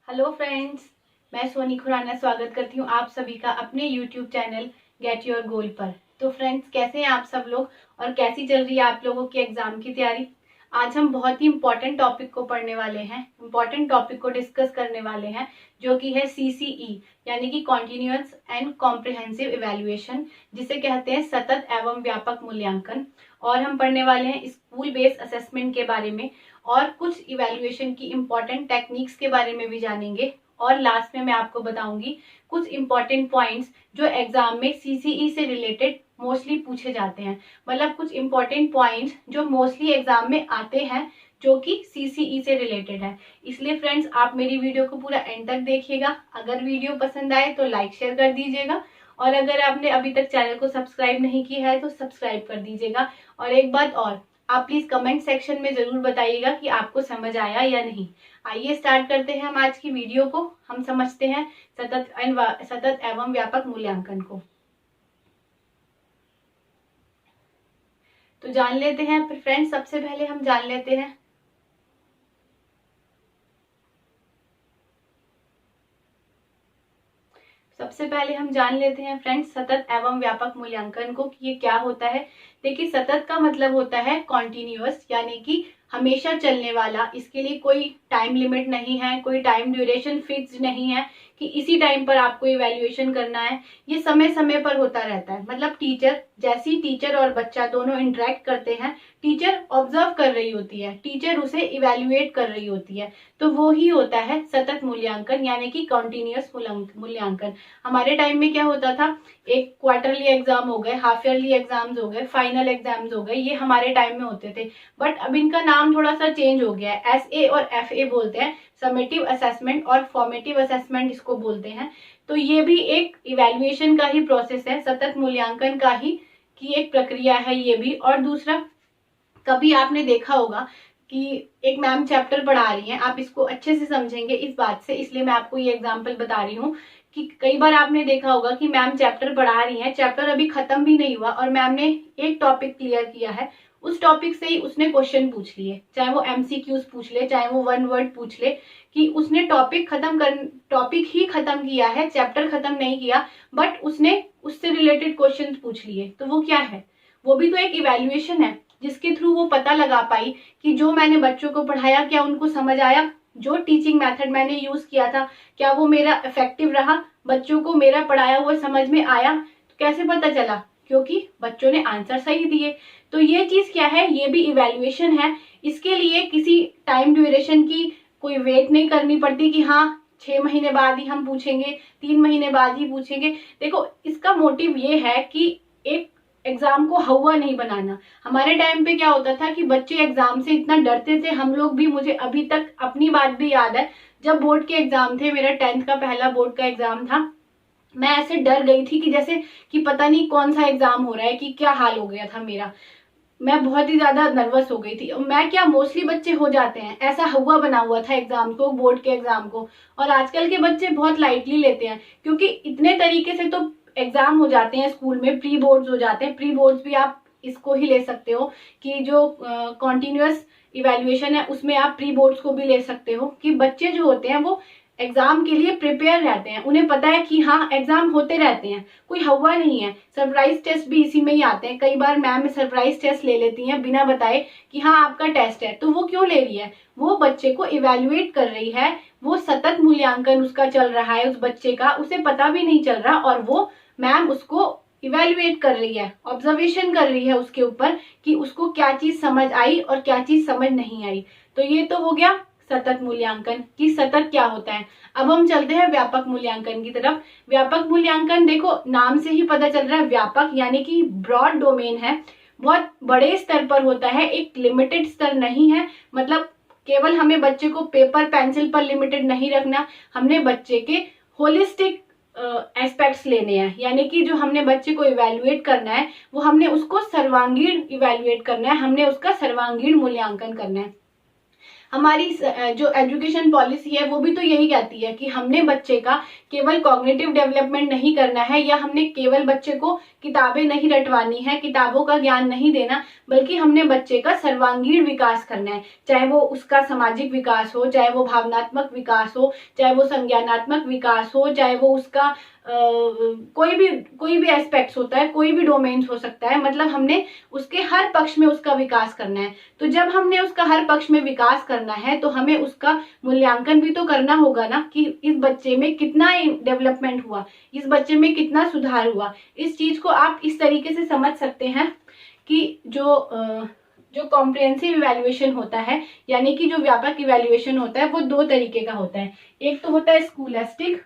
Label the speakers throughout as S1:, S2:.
S1: Hello friends, मैं सोनी खुराना स्वागत करती हूँ आप सभी का अपने YouTube channel get your goal पर। तो फ्रेंड्स, कैसे हैं आप सब लोग और कैसी चल रही है आप लोगों की एग्जाम की तैयारी। आज हम बहुत ही इम्पोर्टेंट टॉपिक को पढ़ने वाले हैं, इम्पोर्टेंट टॉपिक को डिस्कस करने वाले हैं, जो कि है सीसीई यानी कि कॉन्टिन्यूअस एंड कॉम्प्रिहेंसिव इवैल्यूएशन, जिसे कहते हैं सतत एवं व्यापक मूल्यांकन। और हम पढ़ने वाले हैं स्कूल बेस्ड असेसमेंट के बारे में और कुछ इवैल्यूएशन की इम्पोर्टेंट टेक्निक्स के बारे में भी जानेंगे। और लास्ट में मैं आपको बताऊंगी कुछ इम्पोर्टेंट पॉइंट्स जो एग्जाम में सीसीई से रिलेटेड मोस्टली पूछे जाते हैं, मतलब कुछ इम्पोर्टेंट पॉइंट्स जो मोस्टली एग्जाम में आते हैं जो कि सीसीई से रिलेटेड है। इसलिए फ्रेंड्स, आप मेरी वीडियो को पूरा एंड तक देखिएगा। अगर वीडियो पसंद आए तो लाइक शेयर कर दीजिएगा, और अगर आपने अभी तक चैनल को सब्सक्राइब नहीं किया है तो सब्सक्राइब कर दीजिएगा। और एक बात और, आप प्लीज कमेंट सेक्शन में जरूर बताइएगा कि आपको समझ आया या नहीं। आइए स्टार्ट करते हैं हम आज की वीडियो को। हम समझते हैं सतत एवं व्यापक मूल्यांकन को। तो जान लेते हैं फ्रेंड्स, सबसे पहले हम जान लेते हैं फ्रेंड्स सतत एवं व्यापक मूल्यांकन को कि ये क्या होता है। देखिए, सतत का मतलब होता है कॉन्टिन्यूअस, यानी कि हमेशा चलने वाला। इसके लिए कोई टाइम लिमिट नहीं है, कोई टाइम ड्यूरेशन फिक्स्ड नहीं है कि इसी टाइम पर आपको इवैल्यूएशन करना है। ये समय समय पर होता रहता है। मतलब जैसे ही टीचर और बच्चा दोनों इंटरेक्ट करते हैं, टीचर ऑब्जर्व कर रही होती है, टीचर उसे इवैल्यूएट कर रही होती है, तो वो ही होता है सतत मूल्यांकन यानी कि कॉन्टिन्यूअस मूल्यांकन। हमारे टाइम में क्या होता था, एक क्वार्टरली एग्जाम हो गए, हाफ ईयरली एग्जाम्स हो गए, फाइनल एग्जाम्स हो गए, ये हमारे टाइम में होते थे। बट अब इनका नाम थोड़ा सा चेंज हो गया है, एसए और एफए बोलते हैं। समेटिव असेसमेंट और फॉर्मेटिव असेसमेंट इसको बोलते हैं। तो ये भी एक इवैल्यूएशन का ही प्रोसेस है, सतत मूल्यांकन का ही की एक प्रक्रिया है ये भी। और दूसरा, कभी आपने देखा होगा कि एक मैम चैप्टर पढ़ा रही हैं, आप इसको अच्छे से समझेंगे इस बात से, इसलिए मैं आपको ये एग्जांपल बता रही हूँ कि कई बार आपने देखा होगा कि मैम चैप्टर पढ़ा रही हैं, चैप्टर अभी खत्म भी नहीं हुआ और मैम ने एक टॉपिक क्लियर किया है, उस टॉपिक से ही उसने क्वेश्चन पूछ लिए, चाहे वो एमसीक्यूज पूछ ले, चाहे वो वन वर्ड पूछ ले, कि उसने टॉपिक ही खत्म किया है, चैप्टर खत्म नहीं किया, बट उसने उससे रिलेटेड क्वेश्चन पूछ लिए। तो वो क्या है, वो भी तो एक इवैल्यूएशन है, जिसके थ्रू वो पता लगा पाई कि जो मैंने बच्चों को पढ़ाया क्या उनको समझ आया, जो टीचिंग मेथड मैंने यूज किया था क्या वो मेरा इफेक्टिव रहा, बच्चों को मेरा पढ़ाया हुआ समझ में आया। तो कैसे पता चला, क्योंकि बच्चों ने आंसर सही दिए। तो ये चीज क्या है, ये भी इवैल्यूएशन है। इसके लिए किसी टाइम ड्यूरेशन की कोई वेट नहीं करनी पड़ती कि हाँ 6 महीने बाद ही हम पूछेंगे, 3 महीने बाद ही पूछेंगे। देखो, इसका मोटिव ये है कि एक एग्जाम को हवा नहीं बनाना। हमारे टाइम पे क्या होता था कि बच्चे एग्जाम से इतना डरते थे, हम लोग भी, मुझे अभी तक अपनी बात भी याद है, जब बोर्ड के एग्जाम थे, मेरा 10th का पहला बोर्ड का एग्जाम था, मैं ऐसे डर गई थी कि जैसे कि पता नहीं कौन सा एग्जाम हो रहा है, कि क्या हाल हो गया था मेरा। मैं बहुत ही ज्यादा नर्वस हो गई थी। मैं क्या, मोस्टली बच्चे हो जाते हैं, ऐसा हुआ बना हुआ था एग्जाम को, बोर्ड के एग्जाम को। और आजकल के बच्चे बहुत लाइटली लेते हैं, क्योंकि इतने तरीके से तो एग्जाम हो जाते हैं स्कूल में, प्री बोर्ड्स हो जाते हैं। प्री बोर्ड्स भी आप इसको ही ले सकते हो कि जो कॉन्टिन्यूअस इवैल्यूएशन है उसमें आप प्री बोर्ड्स को भी ले सकते हो, कि बच्चे जो होते हैं वो एग्जाम के लिए प्रिपेयर रहते हैं, उन्हें पता है कि हाँ एग्जाम होते रहते हैं, कोई हवा नहीं है। सरप्राइज टेस्ट भी इसी में ही आते हैं। कई बार मैम सरप्राइज टेस्ट ले लेती हैं बिना बताए कि हाँ आपका टेस्ट है। तो वो क्यों ले रही है, वो बच्चे को इवैल्यूएट कर रही है, वो सतत मूल्यांकन उसका चल रहा है उस बच्चे का, उसे पता भी नहीं चल रहा, और वो मैम उसको इवैल्यूएट कर रही है, ऑब्जर्वेशन कर रही है उसके ऊपर कि उसको क्या चीज समझ आई और क्या चीज समझ नहीं आई। तो ये तो हो गया सतत मूल्यांकन कि सतत क्या होता है। अब हम चलते हैं व्यापक मूल्यांकन की तरफ। व्यापक मूल्यांकन, देखो नाम से ही पता चल रहा है, व्यापक यानी कि ब्रॉड डोमेन है, बहुत बड़े स्तर पर होता है, एक लिमिटेड स्तर नहीं है। मतलब केवल हमें बच्चे को पेपर पेंसिल पर लिमिटेड नहीं रखना, हमने बच्चे के होलिस्टिक एस्पेक्ट्स लेने हैं, यानी कि जो हमने बच्चे को इवैल्यूएट करना है वो हमने उसको सर्वांगीण इवैल्यूएट करना है, हमने उसका सर्वांगीण मूल्यांकन करना है। हमारी जो एजुकेशन पॉलिसी है वो भी तो यही कहती है कि हमने बच्चे का केवल कॉग्निटिव डेवलपमेंट नहीं करना है, या हमने केवल बच्चे को किताबें नहीं रटवानी है, किताबों का ज्ञान नहीं देना, बल्कि हमने बच्चे का सर्वांगीण विकास करना है। चाहे वो उसका सामाजिक विकास हो, चाहे वो भावनात्मक विकास हो, चाहे वो संज्ञानात्मक विकास हो, चाहे वो उसका कोई भी एस्पेक्ट्स होता है, कोई भी डोमेन्स हो सकता है, मतलब हमने उसके हर पक्ष में उसका विकास करना है। तो जब हमने उसका हर पक्ष में विकास करना है तो हमें उसका मूल्यांकन भी तो करना होगा ना, कि इस बच्चे में कितना डेवलपमेंट हुआ, इस बच्चे में कितना सुधार हुआ। इस चीज को आप इस तरीके से समझ सकते हैं कि जो कॉम्प्रिहेंसिव इवैल्यूएशन होता है, यानी कि जो व्यापक इवैल्यूएशन होता है, वो दो तरीके का होता है। एक तो होता है स्कूलेस्टिक,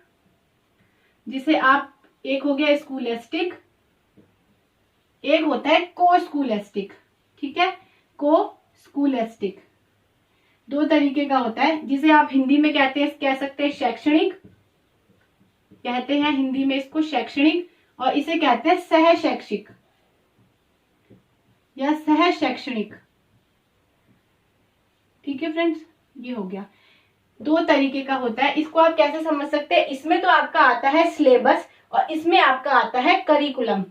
S1: जिसे आप, एक हो गया स्कूलेस्टिक, एक होता है को स्कूलेस्टिक। ठीक है, को स्कूलेस्टिक दो तरीके का होता है, जिसे आप हिंदी में कह सकते हैं शैक्षणिक, कहते हैं हिंदी में इसको शैक्षणिक, और इसे कहते हैं सह शैक्षिक या सह शैक्षणिक। ठीक है फ्रेंड्स, ये हो गया, दो तरीके का होता है। इसको आप कैसे समझ सकते हैं, इसमें तो आपका आता है सिलेबस और इसमें आपका आता है करिकुलम।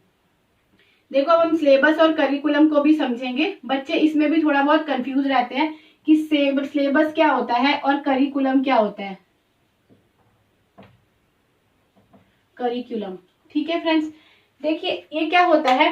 S1: देखो अब हम सिलेबस और करिकुलम को भी समझेंगे। बच्चे इसमें भी थोड़ा बहुत कंफ्यूज रहते हैं कि सिलेबस क्या होता है और करिकुलम क्या होता है। करिकुलम, ठीक है फ्रेंड्स, देखिए ये क्या होता है।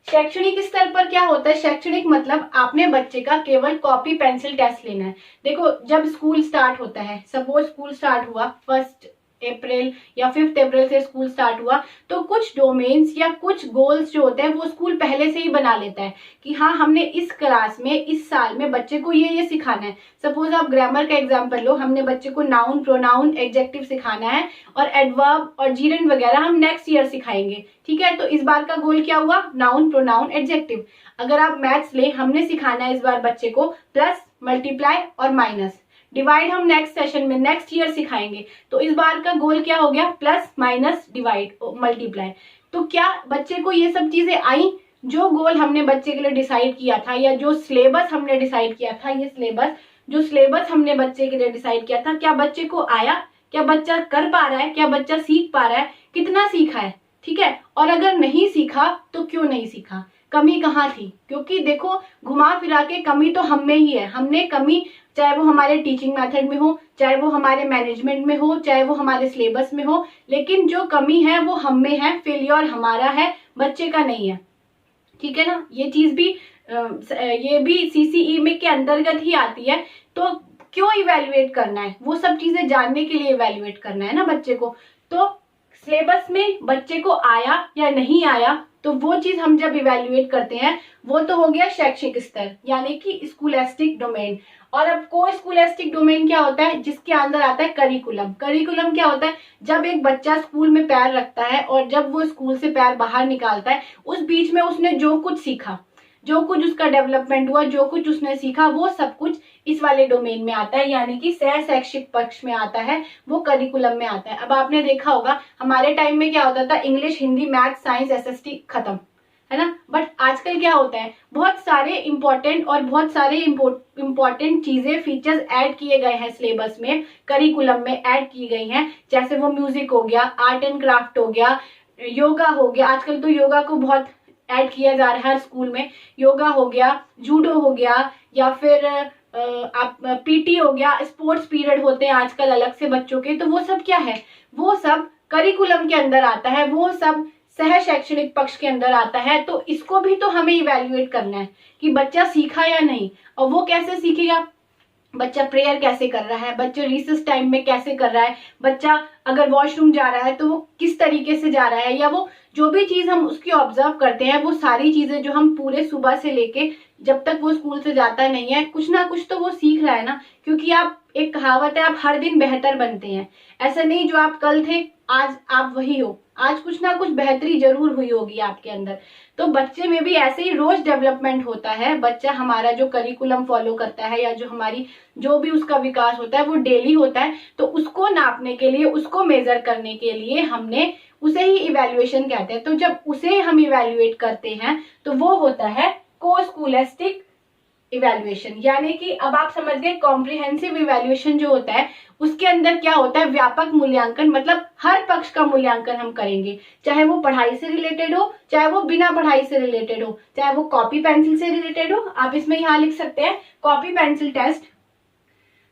S1: शैक्षणिक स्तर पर क्या होता है, शैक्षणिक मतलब आपने बच्चे का केवल कॉपी पेंसिल टेस्ट लेना है। देखो जब स्कूल स्टार्ट होता है, सपोज स्कूल स्टार्ट हुआ 1 अप्रैल या 5 अप्रैल से स्कूल स्टार्ट हुआ, तो कुछ डोमेन्स या कुछ गोल्स जो होते हैं वो स्कूल पहले से ही बना लेता है कि हाँ हमने इस क्लास में इस साल में बच्चे को ये सिखाना है। सपोज आप ग्रामर का एग्जांपल लो, हमने बच्चे को नाउन, प्रोनाउन, एडजेक्टिव सिखाना है और एडवर्ब और जीरेंड वगैरह हम नेक्स्ट ईयर सिखाएंगे। ठीक है, तो इस बार का गोल क्या हुआ, नाउन, प्रोनाउन, एडजेक्टिव। अगर आप मैथ्स ले, हमने सिखाना है इस बार बच्चे को प्लस, मल्टीप्लाई और माइनस। डिवाइड हम नेक्स्ट सेशन में नेक्स्ट ईयर सिखाएंगे, तो इस बार का गोल क्या हो गया, प्लस, माइनस, डिवाइड, मल्टीप्लाई। तो क्या बच्चे को ये सब चीजें आई, जो गोल हमने बच्चे के लिए डिसाइड किया था या जो सिलेबस हमने डिसाइड किया था, ये सिलेबस हमने बच्चे के लिए डिसाइड किया था, क्या बच्चे को आया, क्या बच्चा कर पा रहा है, क्या बच्चा सीख पा रहा है, कितना सीखा है। ठीक है, और अगर नहीं सीखा तो क्यों नहीं सीखा, कमी कहाँ थी। क्योंकि देखो घुमा फिरा के कमी तो हम में ही है। हमने कमी, चाहे वो हमारे टीचिंग मेथड में हो, चाहे वो हमारे मैनेजमेंट में हो, चाहे वो हमारे सिलेबस में हो, लेकिन जो कमी है वो हम में है, फेलियर हमारा है, बच्चे का नहीं है। ठीक है ना, ये चीज भी ये भी सीसीई में के अंतर्गत ही आती है। तो क्यों इवेल्युएट करना है, वो सब चीजें जानने के लिए इवेल्युएट करना है ना बच्चे को। तो सिलेबस में बच्चे को आया या नहीं आया, तो वो चीज हम जब इवेल्युएट करते हैं, वो तो हो गया शैक्षिक स्तर यानी कि स्कूलेस्टिक डोमेन। और अब को स्कूलेस्टिक डोमेन क्या होता है, जिसके अंदर आता है करिकुलम। करिकुलम क्या होता है, जब एक बच्चा स्कूल में पैर रखता है और जब वो स्कूल से पैर बाहर निकालता है, उस बीच में उसने जो कुछ सीखा, जो कुछ उसका डेवलपमेंट हुआ, जो कुछ उसने सीखा, वो सब कुछ इस वाले डोमेन में आता है, यानी कि सह शैक्षिक पक्ष में आता है, वो करिकुलम में आता है। अब आपने देखा होगा हमारे टाइम में क्या होता था, English, Hindi, math, science, SST खत्म, है ना। बट आजकल क्या होता है, बहुत सारे इंपॉर्टेंट चीजें, फीचर्स ऐड किए गए हैं सिलेबस में, करिकुलम में ऐड की गई हैं। जैसे वो म्यूजिक हो गया, आर्ट एंड क्राफ्ट हो गया, योगा हो गया। आजकल तो योगा को बहुत ऐड किया जा रहा है हर स्कूल में। योगा हो गया, जूडो हो गया, या फिर आप पीटी हो गया, स्पोर्ट्स पीरियड होते हैं आजकल अलग से बच्चों के। तो वो सब क्या है, वो सब करिकुलम के अंदर आता है, वो सब सह शैक्षणिक पक्ष के अंदर आता है। तो इसको भी तो हमें इवेल्युएट करना है कि बच्चा सीखा या नहीं। और वो कैसे सीखेगा, बच्चा प्रेयर कैसे कर रहा है, बच्चा रिसेस टाइम में कैसे कर रहा है, बच्चा अगर वॉशरूम जा रहा है तो वो किस तरीके से जा रहा है, या वो जो भी चीज हम उसकी ऑब्जर्व करते हैं, वो सारी चीजें जो हम पूरे सुबह से लेके जब तक वो स्कूल से जाता नहीं है, कुछ ना कुछ तो वो सीख रहा है ना। क्योंकि आप, एक कहावत है, आप हर दिन बेहतर बनते हैं। ऐसा नहीं जो आप कल थे आज आप वही हो, आज कुछ ना कुछ बेहतरी जरूर हुई होगी आपके अंदर। तो बच्चे में भी ऐसे ही रोज डेवलपमेंट होता है। बच्चा हमारा जो करिकुलम फॉलो करता है या जो भी उसका विकास होता है वो डेली होता है। तो उसको नापने के लिए, उसको मेजर करने के लिए हमने उसे ही इवेल्युएशन कहते हैं। तो जब उसे हम इवेल्युएट करते हैं तो वो होता है को स्कूलेस्टिक इवैल्यूएशन, यानी कि अब आप समझ गए कॉम्प्रिहेंसिव इवैल्यूएशन जो होता है उसके अंदर क्या होता है, व्यापक मूल्यांकन, मतलब हर पक्ष का मूल्यांकन हम करेंगे, चाहे वो पढ़ाई से रिलेटेड हो, चाहे वो बिना पढ़ाई से रिलेटेड हो, चाहे वो कॉपी पेंसिल से रिलेटेड हो। आप इसमें यहाँ लिख सकते हैं कॉपी पेंसिल टेस्ट,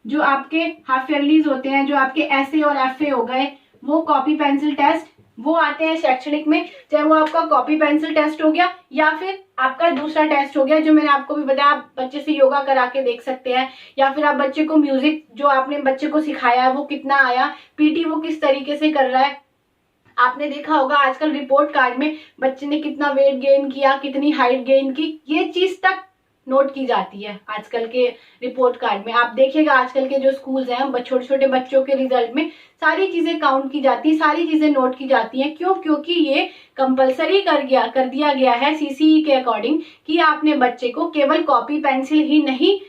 S1: जो आपके हाफ ईयरलीज होते हैं, जो आपके एसए और एफए हो गए, वो कॉपी पेंसिल टेस्ट वो आते हैं शैक्षणिक में, चाहे वो आपका कॉपी पेंसिल टेस्ट हो गया या फिर आपका दूसरा टेस्ट हो गया जो मैंने आपको भी बताया, आप बच्चे से योगा करा के देख सकते हैं, या फिर आप बच्चे को म्यूजिक जो आपने बच्चे को सिखाया है वो कितना आया, पीटी वो किस तरीके से कर रहा है। आपने देखा होगा आजकल रिपोर्ट कार्ड में बच्चे ने कितना वेट गेन किया, कितनी हाइट गेन की, ये चीज तक नोट की जाती है आजकल के रिपोर्ट कार्ड में। आप देखिएगा आजकल के जो स्कूल्स हैं, छोटे छोटे बच्चों के रिजल्ट में सारी चीजें काउंट की जाती है, सारी चीजें नोट की जाती हैं। क्यों? क्योंकि ये कंपलसरी कर दिया गया है सीसीई के अकॉर्डिंग कि आपने बच्चे को केवल कॉपी पेंसिल ही नहीं,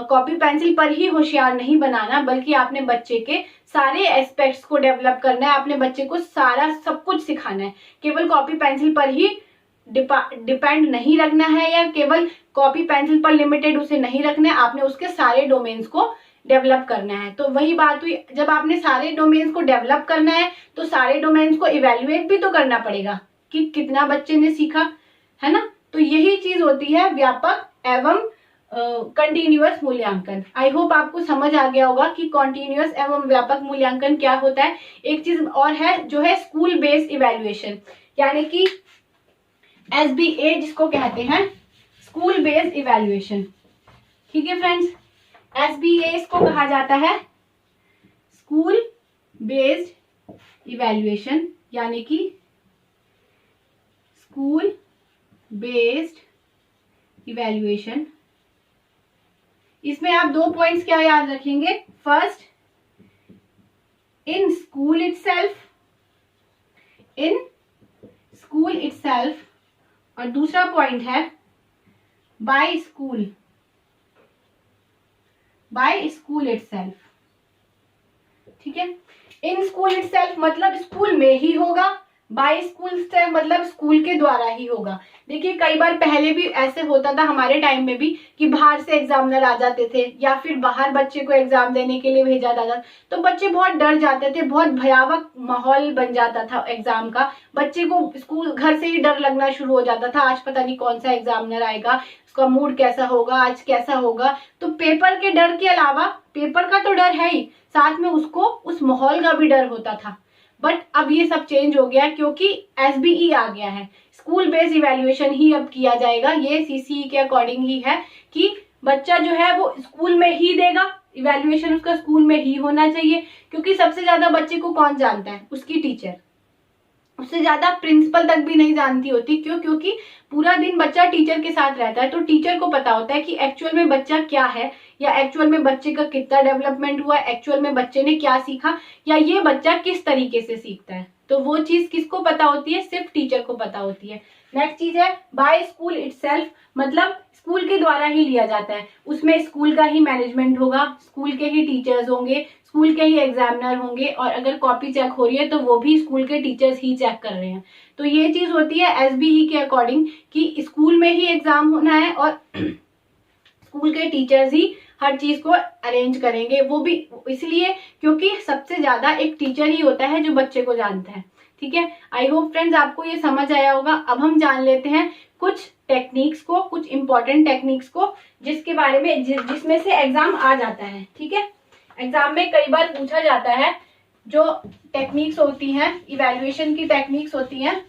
S1: कॉपी पेंसिल पर ही होशियार नहीं बनाना, बल्कि आपने बच्चे के सारे एस्पेक्ट्स को डेवलप करना है, आपने बच्चे को सारा सब कुछ सिखाना है। केवल कॉपी पेंसिल पर ही डिपेंड नहीं रखना है या केवल कॉपी पेंसिल पर लिमिटेड उसे नहीं रखना है, आपने उसके सारे डोमेन्स को डेवलप करना है। तो वही बात हुई, जब आपने सारे डोमेन्स को डेवलप करना है तो सारे डोमेन्स को इवेल्युएट भी तो करना पड़ेगा कि कितना बच्चे ने सीखा, है ना। तो यही चीज होती है व्यापक एवं कंटिन्यूअस मूल्यांकन। आई होप आपको समझ आ गया होगा कि कॉन्टिन्यूअस एवं व्यापक मूल्यांकन क्या होता है। एक चीज और है जो है स्कूल बेस्ड इवेल्युएशन, यानी कि SBA जिसको कहते हैं स्कूल बेस्ड इवेल्युएशन। ठीक है फ्रेंड्स, SBA इसको कहा जाता है स्कूल बेस्ड इवेल्युएशन, यानी कि स्कूल बेस्ड इवेल्युएशन। इसमें आप 2 पॉइंट्स क्या याद रखेंगे, फर्स्ट इन स्कूल इटसेल्फ, और दूसरा पॉइंट है बाय स्कूल इटसेल्फ। ठीक है, इन स्कूल इटसेल्फ मतलब स्कूल में ही होगा, बाय स्कूल इटसेल्फ मतलब स्कूल के द्वारा ही होगा। देखिए कई बार पहले भी ऐसे होता था, हमारे टाइम में भी, कि बाहर से एग्जामिनर आ जाते थे या फिर बाहर बच्चे को एग्जाम देने के लिए भेजा जाता, तो बच्चे बहुत डर जाते थे, बहुत भयावह माहौल बन जाता था एग्जाम का, बच्चे को स्कूल घर से ही डर लगना शुरू हो जाता था, आज पता नहीं कौन सा एग्जामिनर आएगा, उसका मूड कैसा होगा, आज कैसा होगा। तो पेपर के डर के अलावा, पेपर का तो डर है ही, साथ में उसको उस माहौल का भी डर होता था। बट अब ये सब चेंज हो गया क्योंकि SBE आ गया है, स्कूल बेस्ड इवेल्युएशन ही अब किया जाएगा। ये CCE के अकॉर्डिंग ही है कि बच्चा जो है वो स्कूल में ही देगा, इवेल्युएशन उसका स्कूल में ही होना चाहिए, क्योंकि सबसे ज्यादा बच्चे को कौन जानता है, उसकी टीचर, उससे ज्यादा प्रिंसिपल तक भी नहीं जानती होती। क्यों? क्योंकि पूरा दिन बच्चा टीचर के साथ रहता है, तो टीचर को पता होता है कि एक्चुअल में बच्चा क्या है, या एक्चुअल में बच्चे का कितना डेवलपमेंट हुआ, एक्चुअल में बच्चे ने क्या सीखा, या ये बच्चा किस तरीके से सीखता है। तो वो चीज किसको पता होती है, सिर्फ टीचर को पता होती है। नेक्स्ट चीज है बाय स्कूल इटसेल्फ, मतलब स्कूल के द्वारा ही लिया जाता है, उसमें स्कूल का ही मैनेजमेंट होगा, स्कूल के ही टीचर्स होंगे, स्कूल के ही एग्जामिनर होंगे, और अगर कॉपी चेक हो रही है तो वो भी स्कूल के टीचर्स ही चेक कर रहे हैं। तो ये चीज होती है SBE के अकॉर्डिंग कि स्कूल में ही एग्जाम होना है और स्कूल के टीचर्स ही हर चीज को अरेंज करेंगे, वो भी इसलिए क्योंकि सबसे ज्यादा एक टीचर ही होता है जो बच्चे को जानता है। ठीक है, आई होप फ्रेंड्स आपको ये समझ आया होगा। अब हम जान लेते हैं कुछ टेक्निक्स को, कुछ इंपॉर्टेंट टेक्निक्स को, जिसके बारे में जिसमें से एग्जाम आ जाता है। ठीक है, एग्जाम में कई बार पूछा जाता है, जो टेक्निक्स होती हैं, इवैल्यूएशन की टेक्निक्स होती हैं,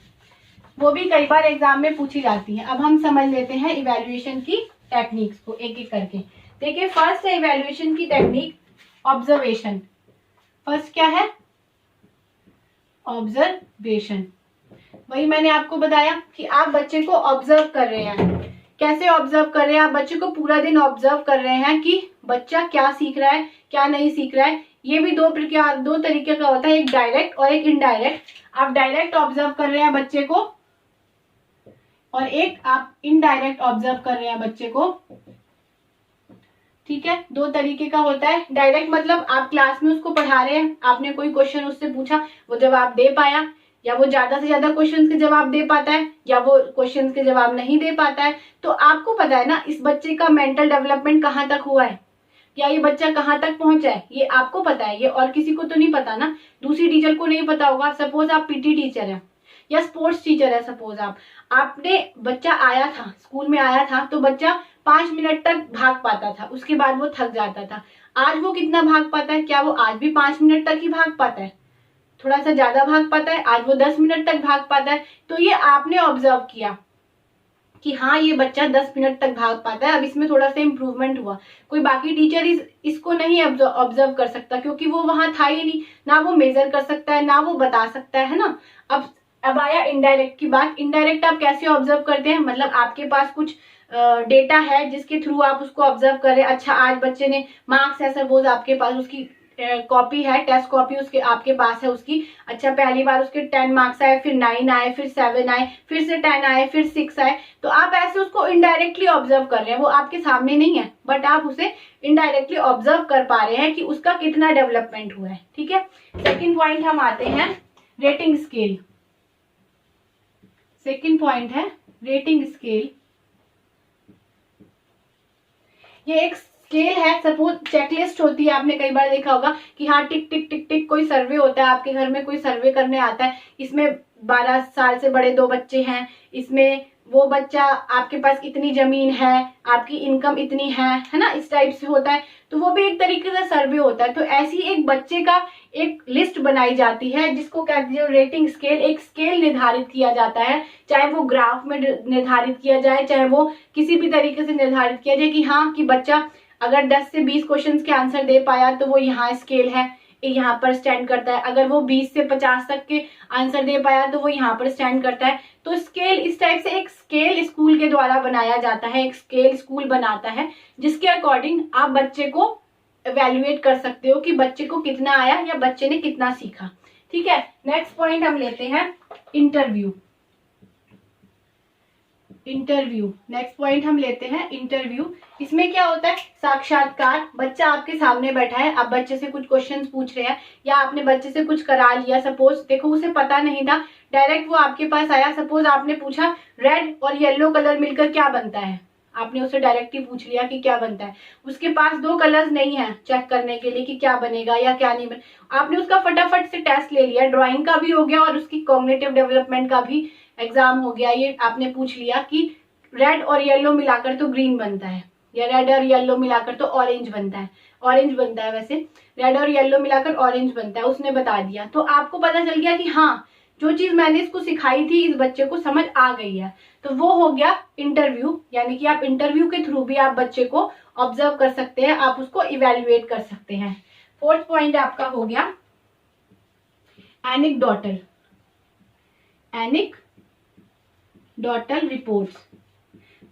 S1: वो भी कई बार एग्जाम में पूछी जाती हैं। अब हम समझ लेते हैं इवैल्यूएशन की टेक्निक्स को एक एक करके। देखिए फर्स्ट है इवैल्यूएशन की टेक्निक ऑब्जर्वेशन। फर्स्ट क्या है, ऑब्जर्वेशन। वही मैंने आपको बताया कि आप बच्चे को ऑब्जर्व कर रहे हैं। कैसे ऑब्जर्व कर रहे हैं, आप बच्चे को पूरा दिन ऑब्जर्व कर रहे हैं कि बच्चा क्या सीख रहा है, क्या नहीं सीख रहा है। ये भी दो तरीके का होता है, एक डायरेक्ट और एक इनडायरेक्ट। आप डायरेक्ट ऑब्जर्व कर रहे हैं बच्चे को और एक आप इनडायरेक्ट ऑब्जर्व कर रहे हैं बच्चे को। ठीक है, दो तरीके का होता है। डायरेक्ट मतलब आप क्लास में उसको पढ़ा रहे हैं, आपने कोई क्वेश्चन उससे पूछा, वो जवाब दे पाया, या वो ज्यादा से ज्यादा क्वेश्चंस के जवाब दे पाता है या वो क्वेश्चंस के जवाब नहीं दे पाता है। तो आपको पता है ना इस बच्चे का मेंटल डेवलपमेंट कहाँ तक हुआ है या ये बच्चा कहाँ तक पहुंचा है, ये आपको पता है, ये और किसी को तो नहीं पता ना, दूसरी टीचर को नहीं पता होगा। सपोज आप पीटी टीचर है या स्पोर्ट्स टीचर है, सपोज आपने बच्चा आया था, स्कूल में आया था, तो बच्चा 5 मिनट तक भाग पाता था, उसके बाद वो थक जाता था। आज वो कितना भाग पाता है? क्या वो आज भी 5 मिनट तक ही भाग पाता है? थोड़ा सा ज्यादा भाग पाता है, आज वो 10 मिनट तक भाग पाता है। तो ये आपने ऑब्जर्व किया कि हाँ ये बच्चा 10 मिनट तक भाग पाता है, अब इसमें थोड़ा सा इम्प्रूवमेंट हुआ। कोई बाकी टीचर इसको नहीं ऑब्जर्व कर सकता क्योंकि वो वहां था ही नहीं, ना वो मेजर कर सकता है ना वो बता सकता है ना। अब आया इनडायरेक्ट की बात। इनडायरेक्ट आप कैसे ऑब्जर्व करते हैं? मतलब आपके पास कुछ डेटा है जिसके थ्रू आप उसको ऑब्जर्व करें। अच्छा आज बच्चे ने मार्क्स है, सपोज आपके पास उसकी कॉपी है, टेस्ट कॉपी उसके आपके पास है उसकी। अच्छा पहली बार उसके 10 मार्क्स आए, फिर 9 आए, फिर 7 आए, फिर से 10 आए, फिर 6 आए। तो आप ऐसे उसको इनडायरेक्टली ऑब्जर्व कर रहे हैं, वो आपके सामने नहीं है बट आप उसे इनडायरेक्टली ऑब्जर्व कर पा रहे हैं कि उसका कितना डेवलपमेंट हुआ है। ठीक है, सेकेंड पॉइंट हम आते हैं रेटिंग स्केल। सेकेंड पॉइंट है रेटिंग स्केल। ये एक स्केल है, सपोज चेकलिस्ट होती है, आपने कई बार देखा होगा कि हाँ टिक टिक टिक टिक, कोई सर्वे होता है, आपके घर में कोई सर्वे करने आता है, इसमें 12 साल से बड़े 2 बच्चे हैं, इसमें वो बच्चा, आपके पास इतनी जमीन है, आपकी इनकम इतनी है ना, इस टाइप से होता है। तो वो भी एक तरीके से सर्वे होता है। तो ऐसी एक बच्चे का एक लिस्ट बनाई जाती है जिसको कहते हैं रेटिंग स्केल। एक स्केल निर्धारित किया जाता है, चाहे वो ग्राफ में निर्धारित किया जाए, चाहे वो किसी भी तरीके से निर्धारित किया जाए कि हाँ कि बच्चा अगर 10 से 20 क्वेश्चंस के आंसर दे पाया तो वो यहाँ स्केल है, यहाँ पर स्टैंड करता है। अगर वो 20 से 50 तक के आंसर दे पाया तो वो यहाँ पर स्टैंड करता है। तो स्केल इस टाइप से एक स्केल स्कूल के द्वारा बनाया जाता है, एक स्केल स्कूल बनाता है जिसके अकॉर्डिंग आप बच्चे को एवेल्युएट कर सकते हो कि बच्चे को कितना आया या बच्चे ने कितना सीखा। ठीक है, नेक्स्ट पॉइंट हम लेते हैं इंटरव्यू। नेक्स्ट पॉइंट हम लेते हैं इंटरव्यू। इसमें क्या होता है? साक्षात्कार। बच्चा आपके सामने बैठा है, आप बच्चे से कुछ क्वेश्चंस पूछ रहे हैं या आपने बच्चे से कुछ करा लिया। सपोज देखो उसे पता नहीं था, डायरेक्ट वो आपके पास आया। सपोज आपने पूछा रेड और येलो कलर मिलकर क्या बनता है, आपने उससे डायरेक्ट ही पूछ लिया कि क्या बनता है। उसके पास 2 कलर्स नहीं है चेक करने के लिए कि क्या बनेगा या क्या नहीं आपने उसका फटाफट से टेस्ट ले लिया, ड्राइंग का भी हो गया और उसकी कॉग्निटिव डेवलपमेंट का भी एग्जाम हो गया। ये आपने पूछ लिया कि रेड और येलो मिलाकर तो ग्रीन बनता है या रेड और येलो मिलाकर तो ऑरेंज बनता है। ऑरेंज बनता है, वैसे रेड और येलो मिलाकर ऑरेंज बनता है, उसने बता दिया। तो आपको पता चल गया कि हाँ जो चीज मैंने इसको सिखाई थी इस बच्चे को समझ आ गई है। तो वो हो गया इंटरव्यू, यानी कि आप इंटरव्यू के थ्रू भी आप बच्चे को ऑब्जर्व कर सकते हैं, आप उसको इवेल्युएट कर सकते हैं। फोर्थ पॉइंट आपका हो गया एनेक्डोटल रिपोर्ट्स।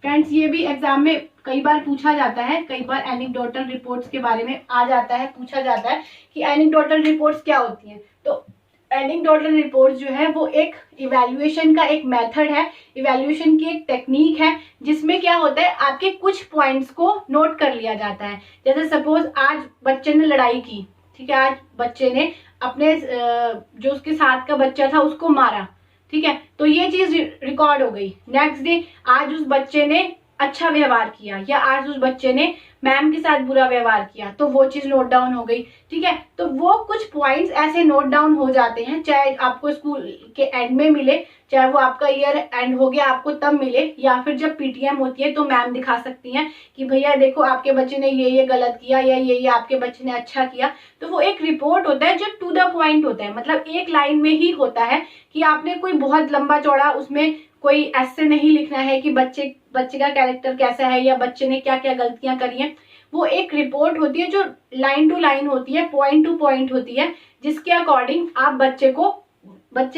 S1: फ्रेंड्स ये भी एग्जाम में कई बार पूछा जाता है, कई बार एनेक्डोटल रिपोर्ट्स के बारे में आ जाता है, पूछा जाता है कि एनेक्डोटल रिपोर्ट्स क्या होती हैं। तो एनेक्डोटल रिपोर्ट्स जो है वो एक इवैल्यूएशन का एक मेथड है, इवैल्यूएशन की एक टेक्निक है जिसमें क्या होता है आपके कुछ पॉइंट्स को नोट कर लिया जाता है। जैसे सपोज आज बच्चे ने लड़ाई की, ठीक है, आज बच्चे ने अपने जो उसके साथ का बच्चा था उसको मारा, ठीक है, तो ये चीज रिकॉर्ड हो गई। नेक्स्ट डे आज उस बच्चे ने अच्छा व्यवहार किया या आज उस बच्चे ने मैम के साथ बुरा व्यवहार किया, तो वो चीज नोट डाउन हो गई। ठीक है, तो वो कुछ पॉइंट्स ऐसे नोट डाउन हो जाते हैं, चाहे आपको स्कूल के एंड में मिले, चाहे वो आपका ईयर एंड हो गया आपको तब मिले, या फिर जब पीटीएम होती है तो मैम दिखा सकती हैं कि भैया देखो आपके बच्चे ने ये गलत किया या ये आपके बच्चे ने अच्छा किया। तो वो एक रिपोर्ट होता है जो टू द पॉइंट होता है, मतलब एक लाइन में ही होता है कि आपने कोई बहुत लंबा चौड़ा उसमें कोई ऐसे नहीं लिखना है कि बच्चे का कैरेक्टर कैसा है या बच्चे ने क्या क्या गलतियां करी हैं। वो एक रिपोर्ट होती है जो लाइन टू लाइन होती है, पॉइंट टू पॉइंट होती है, जिसके अकॉर्डिंग आप बच्चे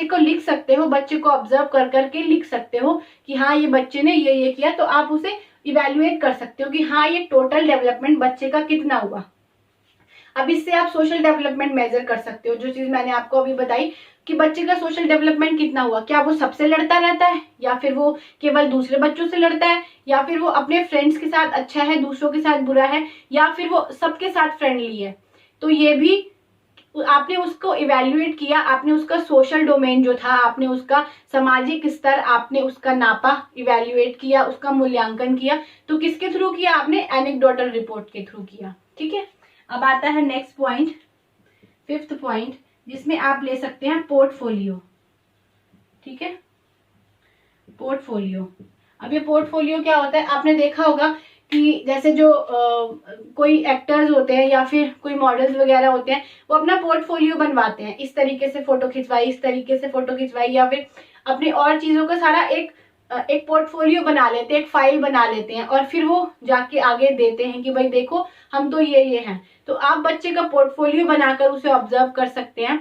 S1: को लिख सकते हो, बच्चे को ऑब्जर्व कर करके लिख सकते हो कि हाँ ये बच्चे ने ये किया, तो आप उसे इवेल्युएट कर सकते हो कि हाँ ये टोटल डेवलपमेंट बच्चे का कितना हुआ। अब इससे आप सोशल डेवलपमेंट मेजर कर सकते हो, जो चीज मैंने आपको अभी बताई कि बच्चे का सोशल डेवलपमेंट कितना हुआ, क्या वो सबसे लड़ता रहता है या फिर वो केवल दूसरे बच्चों से लड़ता है, या फिर वो अपने फ्रेंड्स के साथ अच्छा है दूसरों के साथ बुरा है, या फिर वो सबके साथ फ्रेंडली है। तो ये भी आपने उसको इवेल्युएट किया, आपने उसका सोशल डोमेन जो था, आपने उसका सामाजिक स्तर आपने उसका नापा, इवेल्युएट किया, उसका मूल्यांकन किया। तो किसके थ्रू किया आपने? एनेक्डोटल रिपोर्ट के थ्रू किया। ठीक है, अब आता है नेक्स्ट पॉइंट, 5th पॉइंट, जिसमें आप ले सकते हैं पोर्टफोलियो। ठीक है, पोर्टफोलियो। अब ये पोर्टफोलियो क्या होता है? आपने देखा होगा कि जैसे जो कोई एक्टर्स होते हैं या फिर कोई मॉडल्स वगैरह होते हैं, वो अपना पोर्टफोलियो बनवाते हैं, इस तरीके से फोटो खिंचवाई, इस तरीके से फोटो खिंचवाई, या फिर अपनी और चीजों का सारा एक पोर्टफोलियो बना लेते हैं, एक फाइल बना लेते हैं, और फिर वो जाके आगे देते हैं कि भाई देखो हम तो ये हैं। तो आप बच्चे का पोर्टफोलियो बनाकर उसे ऑब्जर्व कर सकते हैं,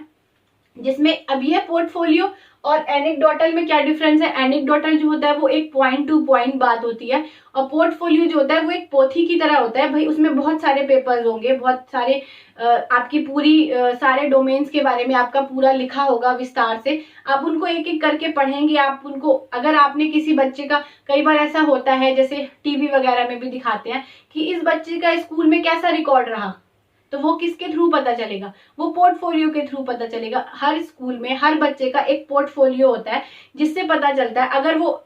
S1: जिसमें अब ये पोर्टफोलियो और एनेक्डोटल में क्या डिफरेंस है? एनेक्डोटल जो होता है वो एक पॉइंट टू पॉइंट बात होती है, और पोर्टफोलियो जो होता है वो एक पोथी की तरह होता है। भाई उसमें बहुत सारे पेपर्स होंगे, बहुत सारे आपकी पूरी सारे डोमेन्स के बारे में आपका पूरा लिखा होगा विस्तार से, आप उनको एक एक करके पढ़ेंगे। आप उनको, अगर आपने किसी बच्चे का, कई बार ऐसा होता है जैसे टीवी वगैरह में भी दिखाते हैं कि इस बच्चे का स्कूल में कैसा रिकॉर्ड रहा, तो वो किसके थ्रू पता चलेगा? वो पोर्टफोलियो के थ्रू पता चलेगा। हर स्कूल में हर बच्चे का एक पोर्टफोलियो होता है, जिससे पता चलता है अगर वो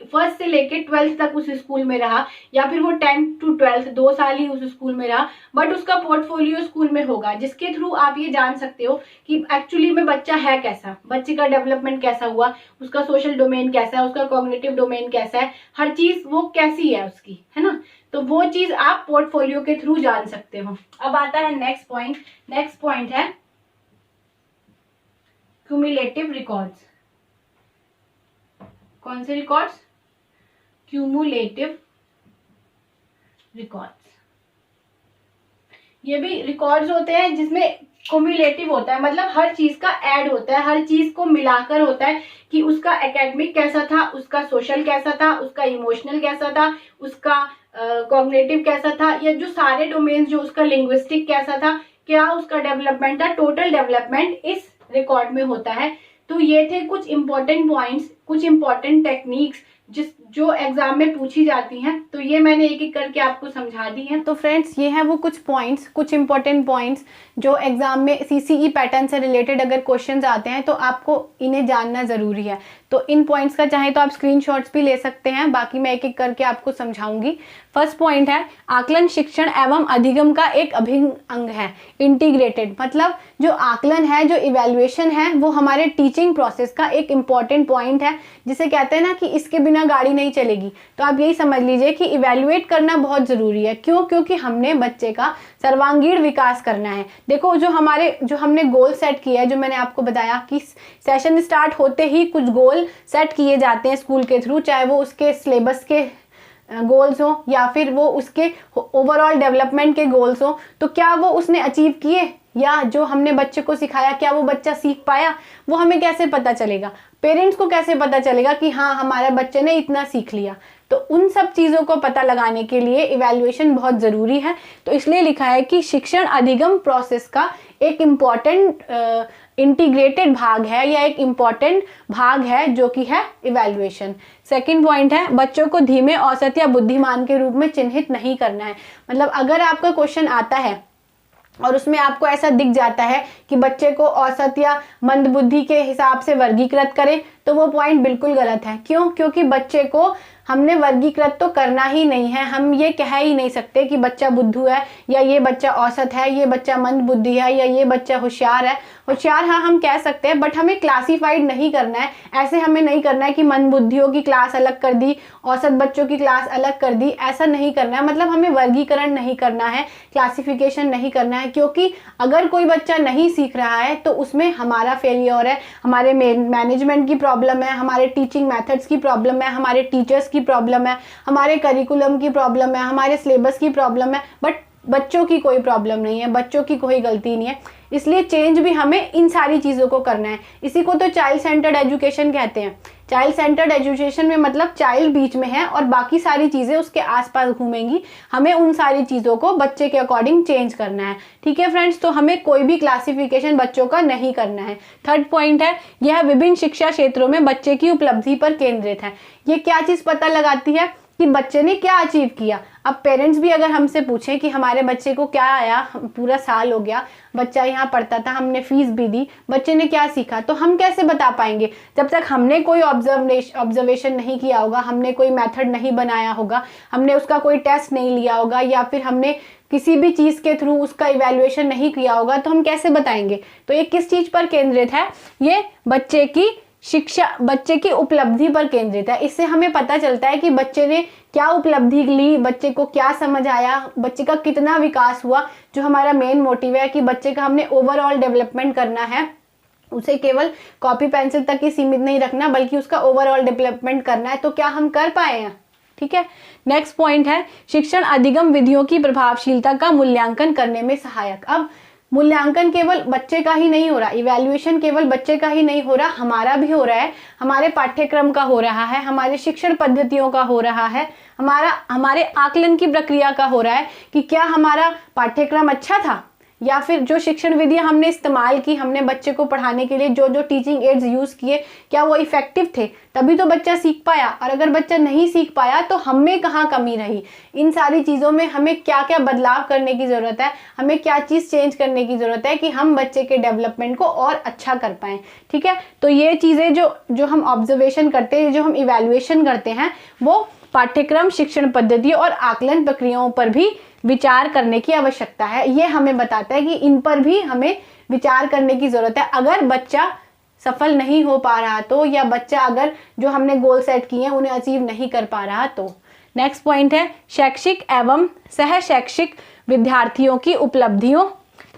S1: 1st से लेके 12th तक उस स्कूल में रहा, या फिर वो 10th to 12th 2 साल ही उस स्कूल में रहा, बट उसका पोर्टफोलियो स्कूल में होगा, जिसके थ्रू आप ये जान सकते हो कि एक्चुअली में बच्चा है कैसा, बच्चे का डेवलपमेंट कैसा हुआ, उसका सोशल डोमेन कैसा है, उसका कॉग्निटिव डोमेन कैसा है, हर चीज वो कैसी है उसकी, है ना। तो वो चीज आप पोर्टफोलियो के थ्रू जान सकते हो। अब आता है नेक्स्ट पॉइंट। नेक्स्ट पॉइंट है क्यूमुलेटिव रिकॉर्ड्स। कौन से रिकॉर्ड्स? Cumulative records. ये भी रिकॉर्ड्स होते हैं जिसमें क्यूमुलेटिव होता है, मतलब हर चीज का ऐड होता है, हर चीज को मिलाकर होता है कि उसका एकेडमिक कैसा था, उसका सोशल कैसा था, उसका इमोशनल कैसा था, उसका कॉग्निटिव कैसा था, या जो सारे डोमेन्स, जो उसका लिंग्विस्टिक कैसा था, क्या उसका डेवलपमेंट था, टोटल डेवलपमेंट इस रिकॉर्ड में होता है। तो ये थे कुछ इंपॉर्टेंट पॉइंट्स, कुछ इंपॉर्टेंट टेक्निक्स जो एग्जाम में पूछी जाती हैं। तो ये मैंने एक एक करके आपको समझा दी हैं। तो फ्रेंड्स, ये हैं वो कुछ पॉइंट्स, कुछ इंपॉर्टेंट पॉइंट्स जो एग्जाम में सीसीई पैटर्न से रिलेटेड अगर क्वेश्चंस आते हैं तो आपको इन्हें जानना जरूरी है। तो इन पॉइंट्स का चाहे तो आप स्क्रीनशॉट्स भी ले सकते हैं, बाकी मैं एक एक करके आपको समझाऊंगी। फर्स्ट पॉइंट है, आकलन शिक्षण एवं अधिगम का एक अभिन्न अंग है। इंटीग्रेटेड मतलब जो आकलन है, जो इवैल्यूएशन है, वो हमारे टीचिंग प्रोसेस का एक इम्पॉर्टेंट पॉइंट है, जिसे कहते हैं ना कि इसके बिना गाड़ी नहीं चलेगी। तो आप यही समझ लीजिए कि इवैल्यूएट करना बहुत जरूरी है। क्यों? क्योंकि हमने बच्चे का सर्वांगीण विकास करना है। देखो जो हमने गोल सेट किया है, जो मैंने आपको बताया कि सेशन स्टार्ट होते ही कुछ गोल सेट किए जाते हैं स्कूल के थ्रू, चाहे वो उसके सिलेबस के गोल्स हो या फिर वो उसके ओवरऑल डेवलपमेंट के गोल्स हो। तो क्या वो उसने अचीव किए, या जो हमने बच्चे को सिखाया क्या वो बच्चा सीख पाया? वो हमें कैसे पता चलेगा? पेरेंट्स को कैसे पता चलेगा कि हाँ हमारे बच्चे ने इतना सीख लिया? तो उन सब चीज़ों को पता लगाने के लिए इवैल्यूएशन बहुत ज़रूरी है। तो इसलिए लिखा है कि शिक्षण अधिगम प्रोसेस का एक इम्पॉर्टेंट इंटीग्रेटेड भाग है, या एक इम्पॉर्टेंट भाग है जो कि है इवैल्यूएशन। सेकंड पॉइंट है, बच्चों को धीमे, औसत या बुद्धिमान के रूप में चिन्हित नहीं करना है। मतलब अगर आपका क्वेश्चन आता है और उसमें आपको ऐसा दिख जाता है कि बच्चे को औसत या मंद बुद्धि के हिसाब से वर्गीकृत करें, तो वो पॉइंट बिल्कुल गलत है। क्यों? क्योंकि बच्चे को हमने वर्गीकृत तो करना ही नहीं है। हम ये कह ही नहीं सकते कि बच्चा बुद्धू है, या ये बच्चा औसत है, ये बच्चा मंद बुद्धि है, या ये बच्चा होशियार है। होशियार हाँ हम कह सकते हैं, बट हमें क्लासीफाइड नहीं करना है। ऐसे हमें नहीं करना है कि मंद बुद्धियों की क्लास अलग कर दी, औसत बच्चों की क्लास अलग कर दी, ऐसा नहीं करना है। मतलब हमें वर्गीकरण नहीं करना है, क्लासिफिकेशन नहीं करना है, क्योंकि अगर कोई बच्चा नहीं सीख रहा है तो उसमें हमारा फेलियर है, हमारे मैनेजमेंट की प्रॉब्लम है, हमारे टीचिंग मेथड्स की प्रॉब्लम है, हमारे टीचर्स की प्रॉब्लम है, हमारे करिकुलम की प्रॉब्लम है, हमारे सिलेबस की प्रॉब्लम है, बट बच्चों की कोई प्रॉब्लम नहीं है, बच्चों की कोई गलती नहीं है। इसलिए चेंज भी हमें इन सारी चीज़ों को करना है। इसी को तो चाइल्ड सेंटर्ड एजुकेशन कहते हैं। चाइल्ड सेंटर्ड एजुकेशन में मतलब चाइल्ड बीच में है और बाकी सारी चीज़ें उसके आसपास घूमेंगी। हमें उन सारी चीज़ों को बच्चे के अकॉर्डिंग चेंज करना है। ठीक है फ्रेंड्स, तो हमें कोई भी क्लासिफिकेशन बच्चों का नहीं करना है। थर्ड पॉइंट है, यह विभिन्न शिक्षा क्षेत्रों में बच्चे की उपलब्धि पर केंद्रित है। ये क्या चीज़ पता लगाती है कि बच्चे ने क्या अचीव किया। अब पेरेंट्स भी अगर हमसे पूछें कि हमारे बच्चे को क्या आया, पूरा साल हो गया, बच्चा यहाँ पढ़ता था, हमने फीस भी दी, बच्चे ने क्या सीखा, तो हम कैसे बता पाएंगे जब तक हमने कोई ऑब्जर्वेशन नहीं किया होगा, हमने कोई मेथड नहीं बनाया होगा, हमने उसका कोई टेस्ट नहीं लिया होगा, या फिर हमने किसी भी चीज़ के थ्रू उसका इवैल्यूएशन नहीं किया होगा, तो हम कैसे बताएंगे। तो ये किस चीज़ पर केंद्रित है, ये बच्चे की शिक्षा, बच्चे की उपलब्धि पर केंद्रित है। इससे हमें पता चलता है कि बच्चे ने क्या उपलब्धि ली, बच्चे को क्या समझ आया, बच्चे का कितना विकास हुआ। जो हमारा मेन मोटिव है कि बच्चे का हमने ओवरऑल डेवलपमेंट करना है, उसे केवल कॉपी पेंसिल तक ही सीमित नहीं रखना, बल्कि उसका ओवरऑल डेवलपमेंट करना है। तो क्या हम कर पाए हैं, ठीक है। नेक्स्ट पॉइंट है शिक्षण अधिगम विधियों की प्रभावशीलता का मूल्यांकन करने में सहायक। अब मूल्यांकन केवल बच्चे का ही नहीं हो रहा, इवैल्यूएशन केवल बच्चे का ही नहीं हो रहा, हमारा भी हो रहा है, हमारे पाठ्यक्रम का हो रहा है, हमारे शिक्षण पद्धतियों का हो रहा है, हमारे आकलन की प्रक्रिया का हो रहा है कि क्या हमारा पाठ्यक्रम अच्छा था, या फिर जो शिक्षण विधियां हमने इस्तेमाल की, हमने बच्चे को पढ़ाने के लिए जो जो टीचिंग एड्स यूज किए, क्या वो इफेक्टिव थे, तभी तो बच्चा सीख पाया। और अगर बच्चा नहीं सीख पाया तो हमें कहाँ कमी रही। इन सारी चीज़ों में हमें क्या क्या बदलाव करने की ज़रूरत है, हमें क्या चीज़ चेंज करने की ज़रूरत है कि हम बच्चे के डेवलपमेंट को और अच्छा कर पाएँ, ठीक है। तो ये चीज़ें जो हम ऑब्जर्वेशन करते हैं, जो हम इवैल्यूएशन करते हैं, वो पाठ्यक्रम, शिक्षण पद्धति और आकलन प्रक्रियाओं पर भी विचार करने की आवश्यकता है। ये हमें बताता है कि इन पर भी हमें विचार करने की ज़रूरत है। अगर बच्चा सफल नहीं हो पा रहा तो, या बच्चा अगर जो हमने गोल सेट किए हैं उन्हें अचीव नहीं कर पा रहा तो। नेक्स्ट पॉइंट है शैक्षिक एवं सह शैक्षिक विद्यार्थियों की उपलब्धियों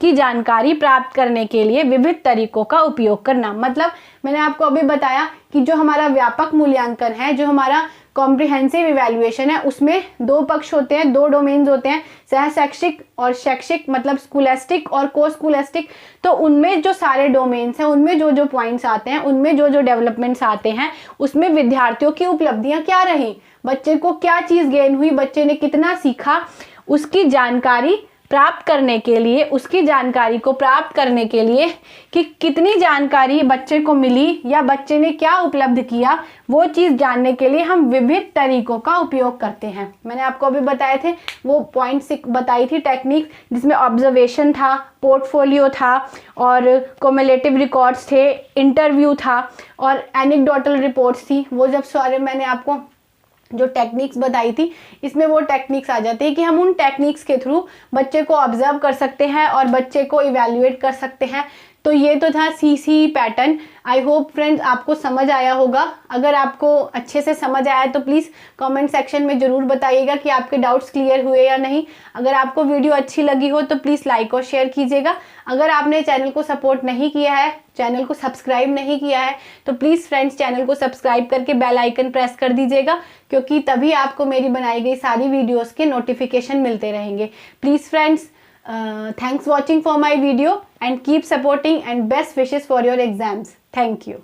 S1: की जानकारी प्राप्त करने के लिए विविध तरीकों का उपयोग करना। मतलब मैंने आपको अभी बताया कि जो हमारा व्यापक मूल्यांकन है, जो हमारा कॉम्प्रिहेंसिव इवैल्यूएशन है, उसमें दो पक्ष होते हैं, दो डोमेन्स होते हैं, सह शैक्षिक और शैक्षिक, मतलब स्कूलेस्टिक और को स्कूलेस्टिक। तो उनमें जो सारे डोमेन्स हैं, उनमें जो जो पॉइंट्स आते हैं, उनमें जो जो डेवलपमेंट्स आते हैं, उसमें विद्यार्थियों की उपलब्धियां क्या रही, बच्चे को क्या चीज़ गेन हुई, बच्चे ने कितना सीखा, उसकी जानकारी प्राप्त करने के लिए, उसकी जानकारी को प्राप्त करने के लिए कि कितनी जानकारी बच्चे को मिली या बच्चे ने क्या उपलब्ध किया, वो चीज़ जानने के लिए हम विविध तरीकों का उपयोग करते हैं। मैंने आपको अभी बताए थे वो पॉइंट्स बताई थी टेक्निक, जिसमें ऑब्जर्वेशन था, पोर्टफोलियो था और क्युमुलेटिव रिकॉर्ड्स थे, इंटरव्यू था और एनेक्डोटल रिपोर्ट्स थी। वो जब सारे मैंने आपको जो टेक्निक्स बताई थी, इसमें वो टेक्निक्स आ जाती है कि हम उन टेक्निक्स के थ्रू बच्चे को ऑब्जर्व कर सकते हैं और बच्चे को इवैल्यूएट कर सकते हैं। तो ये तो था CC pattern. I hope friends आपको समझ आया होगा। अगर आपको अच्छे से समझ आया तो प्लीज़ कमेंट सेक्शन में ज़रूर बताइएगा कि आपके डाउट्स क्लियर हुए या नहीं। अगर आपको वीडियो अच्छी लगी हो तो प्लीज़ लाइक और शेयर कीजिएगा। अगर आपने चैनल को सपोर्ट नहीं किया है, चैनल को सब्सक्राइब नहीं किया है, तो प्लीज़ फ्रेंड्स चैनल को सब्सक्राइब करके बेल आइकन प्रेस कर दीजिएगा, क्योंकि तभी आपको मेरी बनाई गई सारी वीडियोज़ के नोटिफिकेशन मिलते रहेंगे। Please friends, thanks watching for my video and keep supporting and best wishes for your exams. Thank you.